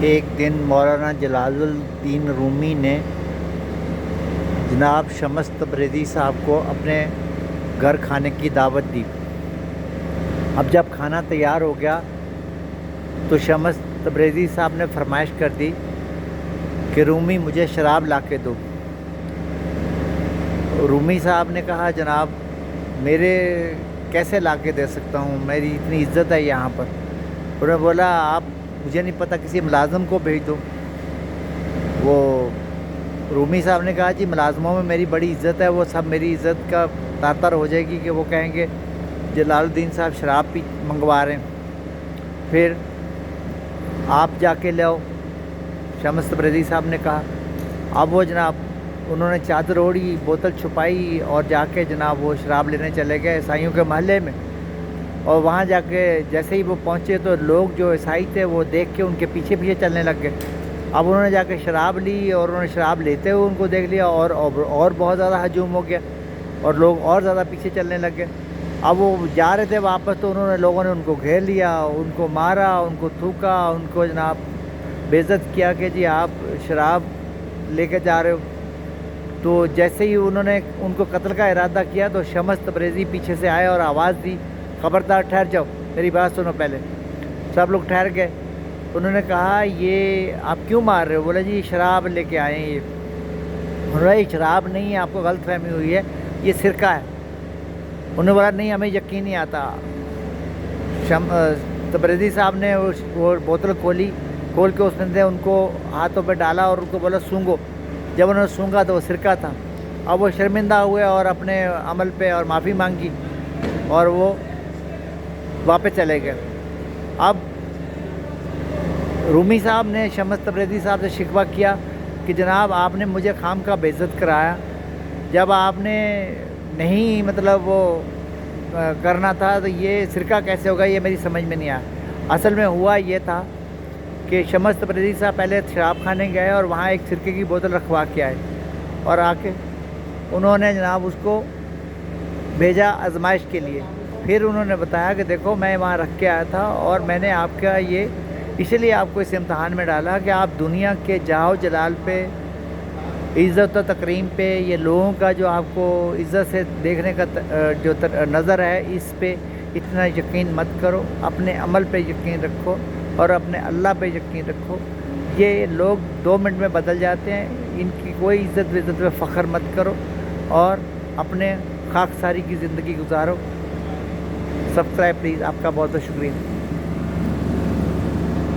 ایک دن مولانا جلال الدین رومی نے جناب شمس تبریزی صاحب کو اپنے گھر کھانے کی دعوت دی۔ اب جب کھانا تیار ہو گیا تو شمس تبریزی صاحب نے فرمائش کر دی کہ رومی مجھے شراب لا کے دو۔ رومی صاحب نے کہا جناب میرے کیسے لا کے دے سکتا ہوں، میری اتنی عزت ہے یہاں پر۔ انہوں نے بولا آپ مجھے نہیں پتہ کسی ملازم کو بھیج دو۔ وہ رومی صاحب نے کہا جی ملازموں میں میری بڑی عزت ہے، وہ سب میری عزت کا تار ہو جائے گی کہ وہ کہیں گے جلال الدین صاحب شراب منگوا رہے ہیں، پھر آپ جا کے لاؤ۔ شمس تبریزی صاحب نے کہا۔ اب وہ جناب انہوں نے چادر اوڑھی، بوتل چھپائی اور جا کے جناب وہ شراب لینے چلے گئے عیسائیوں کے محلے میں۔ اور وہاں جا کے جیسے ہی وہ پہنچے تو لوگ جو عیسائی تھے وہ دیکھ کے ان کے پیچھے پیچھے چلنے لگ گئے۔ اب انہوں نے جا کے شراب لی اور انہوں نے شراب لیتے ہوئے ان کو دیکھ لیا اور بہت زیادہ ہجوم ہو گیا اور لوگ اور زیادہ پیچھے چلنے لگ گئے۔ اب وہ جا رہے تھے واپس تو لوگوں نے ان کو گھیر لیا، ان کو مارا، ان کو تھوکا، ان کو جناب بے عزت کیا کہ جی آپ شراب لے کے جا رہے ہو۔ تو جیسے ہی انہوں نے ان کو قتل کا ارادہ کیا تو شمس تبریزی پیچھے سے آئے اور آواز دی خبردار ٹھہر جاؤ، میری بات سنو پہلے۔ سب لوگ ٹھہر گئے۔ انہوں نے کہا یہ آپ کیوں مار رہے ہو؟ بولے جی شراب لے کے آئے ہیں یہ۔ انہوں نے یہ شراب نہیں ہے، آپ کو غلط فہمی ہوئی ہے، یہ سرکہ ہے۔ انہوں نے بولا نہیں ہمیں یقین نہیں آتا۔ تبریزی صاحب نے وہ بوتل کھول کے اس نے ان کو ہاتھوں پہ ڈالا اور ان کو بولا سونگو۔ جب انہوں نے سونگا تو وہ سرکہ تھا۔ اب وہ شرمندہ ہوئے اور اپنے عمل پہ اور معافی مانگی اور وہ واپس چلے گئے۔ اب رومی صاحب نے شمس تبریزی صاحب سے شکوہ کیا کہ جناب آپ نے مجھے خام کا بے عزت کرایا، جب آپ نے نہیں مطلب وہ کرنا تھا تو یہ سرکہ کیسے ہوگا، یہ میری سمجھ میں نہیں آیا۔ اصل میں ہوا یہ تھا کہ شمس تبریزی صاحب پہلے شراب کھانے گئے اور وہاں ایک سرکے کی بوتل رکھوا کے آئے اور آ کے انہوں نے جناب اس کو بھیجا آزمائش کے لیے۔ پھر انہوں نے بتایا کہ دیکھو میں وہاں رکھ کے آیا تھا اور میں نے آپ کا یہ اسی لیے آپ کو اس امتحان میں ڈالا کہ آپ دنیا کے جاہ و جلال پہ، عزت و تکریم پہ، یہ لوگوں کا جو آپ کو عزت سے دیکھنے کا جو نظر ہے اس پہ اتنا یقین مت کرو، اپنے عمل پہ یقین رکھو اور اپنے اللہ پہ یقین رکھو۔ یہ لوگ 2 منٹ میں بدل جاتے ہیں، ان کی کوئی عزت وزت پہ فخر مت کرو اور اپنے خاکساری کی زندگی گزارو۔ سبسکرائب پلیز، آپ کا بہت بہت شکریہ۔